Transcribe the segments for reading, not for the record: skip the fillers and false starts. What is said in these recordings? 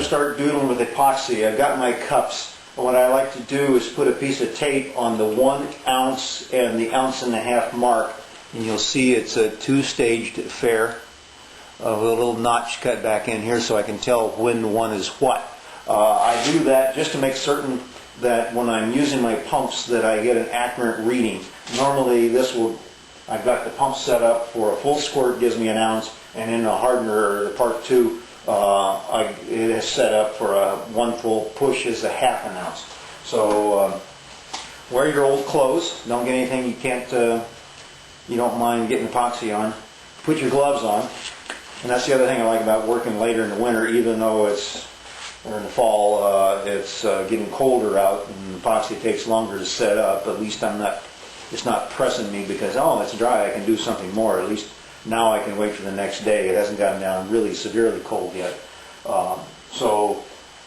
to start doodling with epoxy. I've got my cups. What I like to do is put a piece of tape on the 1 ounce and the 1.5 ounce mark, and you'll see it's a 2-staged affair. A little notch cut back in here so I can tell when one is what. I do that just to make certain that when I'm using my pumps that I get an accurate reading. Normally I've got the pump set up for a full squirt, gives me 1 ounce, and in the hardener, the part 2, it is set up for a 1 full push is a 1/2 ounce. So wear your old clothes. Don't get anything you don't mind getting epoxy on. Put your gloves on. And that's the other thing I like about working later in the winter, even though or in the fall, it's getting colder out and epoxy takes longer to set up. At least it's not pressing me because, oh, it's dry, I can do something more. At least now I can wait for the next day. It hasn't gotten down really severely cold yet. So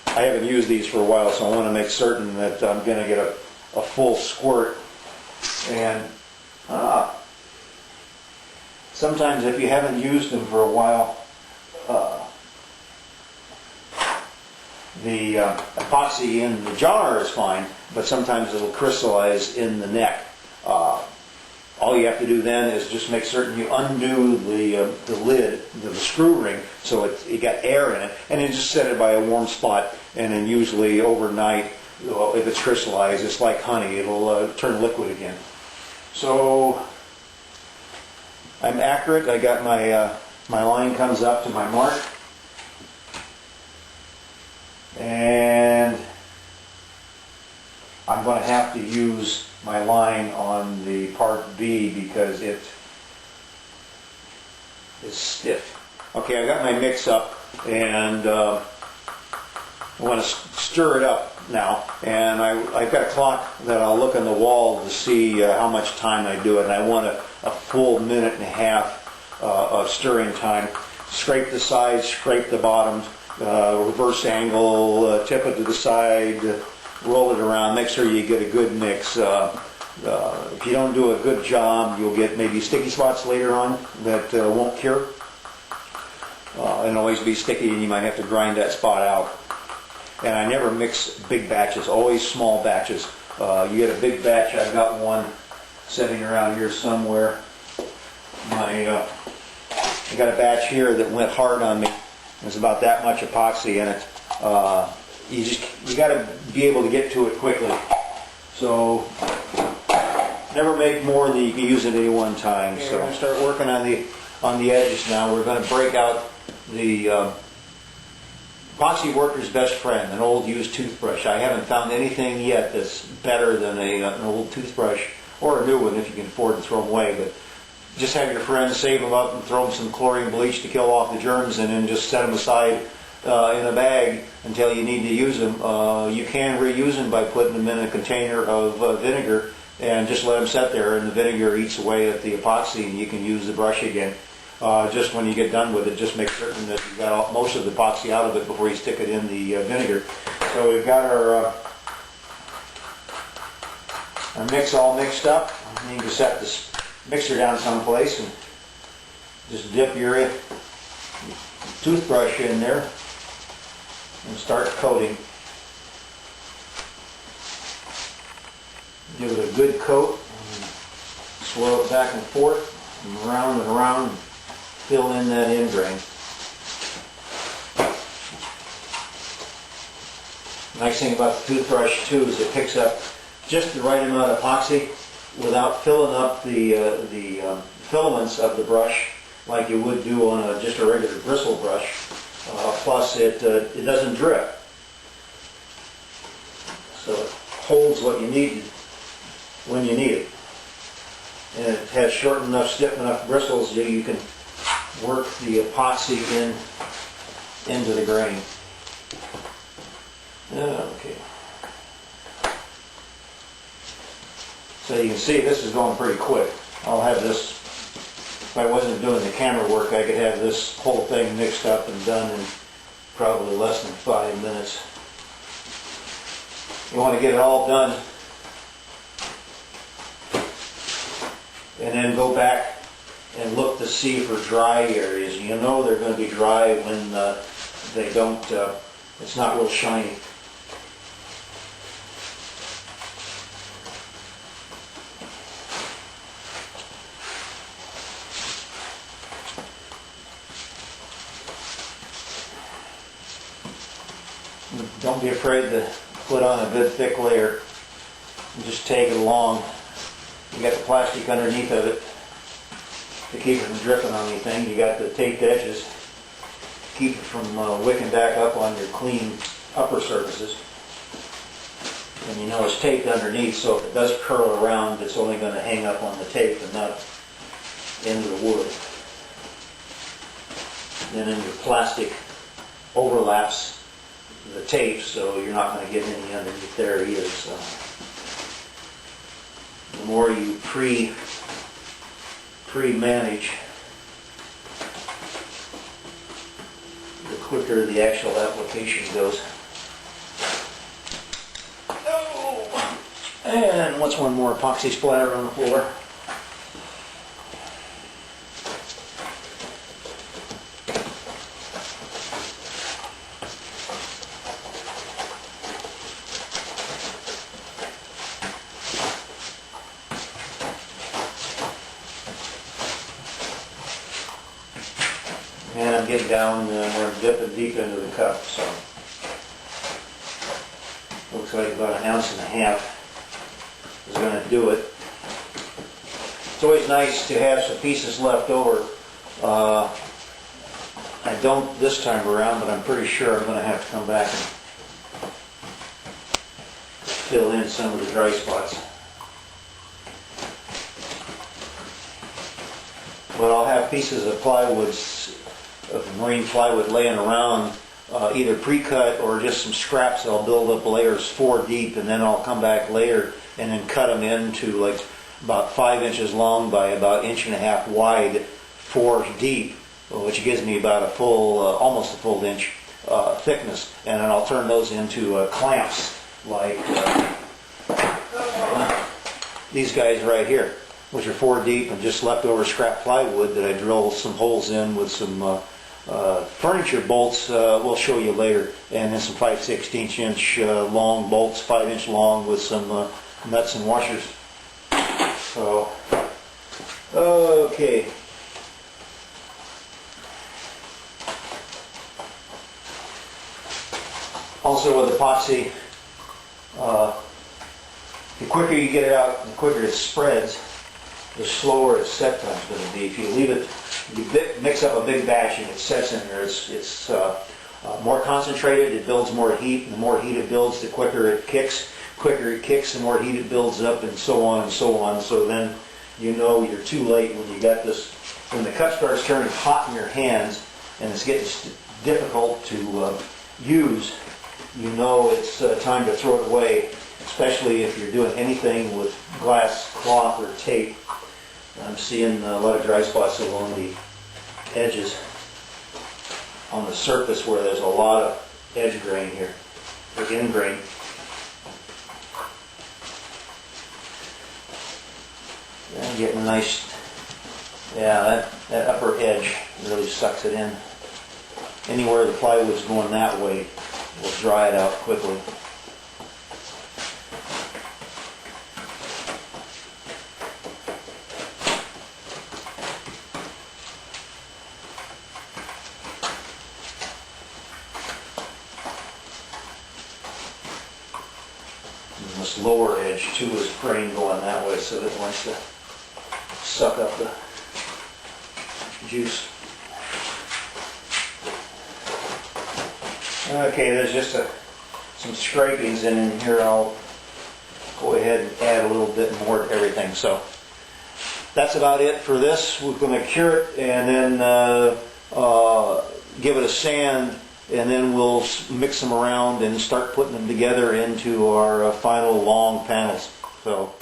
I haven't used these for a while, so I want to make certain that I'm going to get a full squirt. And sometimes if you haven't used them for a while, the epoxy in the jar is fine, but sometimes it'll crystallize in the neck. All you have to do then is just make certain you undo the lid, the screw ring, so it got air in it, and then just set it by a warm spot, and then usually overnight, if it's crystallized, it's like honey, it'll turn liquid again. So I'm accurate. I got my line comes up to my mark, and I'm going to have to use my line on the part B because it is stiff. Okay, I got my mix up, and I want to stir it up now. And I've got a clock that I'll look on the wall to see how much time I do it. And I want a full 1.5 minutes of stirring time. Scrape the sides, scrape the bottoms, reverse angle, tip it to the side, roll it around, make sure you get a good mix. If you don't do a good job, you'll get maybe sticky spots later on that won't cure. And always be sticky, and you might have to grind that spot out. And I never mix big batches, always small batches. You get a big batch, I've got one sitting around here somewhere. I got a batch here that went hard on me. There's about that much epoxy in it. You got to be able to get to it quickly. So never make more than you can use at any one time. So we're going to start working on the edges now. We're going to break out the epoxy worker's best friend, an old used toothbrush. I haven't found anything yet that's better than an old toothbrush, or a new one if you can afford to throw them away. But just have your friends save them up and throw them some chlorine bleach to kill off the germs, and then just set them aside in a bag until you need to use them. You can reuse them by putting them in a container of vinegar and just let them sit there, and the vinegar eats away at the epoxy, and you can use the brush again. Just when you get done with it, just make certain that you've got most of the epoxy out of it before you stick it in the vinegar. So we've got our mix all mixed up. You can set this mixer down someplace and just dip your toothbrush in there and start coating. Give it a good coat, swirl it back and forth, and around, and fill in that end grain. Nice thing about the toothbrush too is it picks up just the right amount of epoxy without filling up the filaments of the brush like you would do on just a regular bristle brush. Plus it doesn't drip. So it holds what you need when you need it. And it has short enough, stiff enough bristles that you can work the epoxy into the grain. Okay. So you can see this is going pretty quick. I'll have this, if I wasn't doing the camera work, I could have this whole thing mixed up and done in probably less than 5 minutes. You want to get it all done and then go back and look to see for dry areas. You know they're going to be dry when they don't It's not real shiny. Don't be afraid to put on a good thick layer. And just take it along. You got the plastic underneath of it to keep it from dripping on anything. You got the taped edges to keep it from wicking back up on your clean upper surfaces. And you know it's taped underneath, so if it does curl around, it's only going to hang up on the tape and not into the wood. Then in your plastic overlaps the tape, so you're not going to get any underneath there either. So the more you pre-manage, the quicker the actual application goes. Oh, and what's one more epoxy splatter on the floor? And I'm getting down, we're dipping deep into the cup, so looks like about 1.5 ounces is going to do it. It's always nice to have some pieces left over. I don't this time around, but I'm pretty sure I'm going to have to come back and fill in some of the dry spots. But I'll have pieces of of marine plywood laying around, either pre-cut or just some scraps that I'll build up layers 4 deep, and then I'll come back later and then cut them into like about 5 inches long by about 1.5 inches wide, 4 deep, which gives me about a full, almost a full inch thickness, and then I'll turn those into clamps like these guys right here, which are 4 deep and just leftover scrap plywood that I drill some holes in with some furniture bolts. We'll show you later, and then some 5/16 inch long bolts, 5 inch long, with some nuts and washers. So, okay. Also with epoxy, the quicker you get it out, the quicker it spreads, the slower its set time is going to be. If you leave it, you mix up a big batch and it sets in there, it's more concentrated, it builds more heat, and the more heat it builds, the quicker it kicks. Quicker it kicks, the more heat it builds up, and so on and so on. So then you know you're too late when you got this. When the cup starts turning hot in your hands and it's getting difficult to use, you know it's time to throw it away, especially if you're doing anything with glass, cloth, or tape. I'm seeing a lot of dry spots along the edges on the surface where there's a lot of edge grain here, or end grain. And getting a nice, yeah, that upper edge really sucks it in. Anywhere the plywood's going that way will dry it out quickly. And this lower edge too is grain going that way, so that it wants to suck up the juice. Okay, there's just some scrapings in here. I'll go ahead and add a little bit more to everything. So that's about it for this. We're going to cure it and then give it a sand, and then we'll mix them around and start putting them together into our final long panels. So.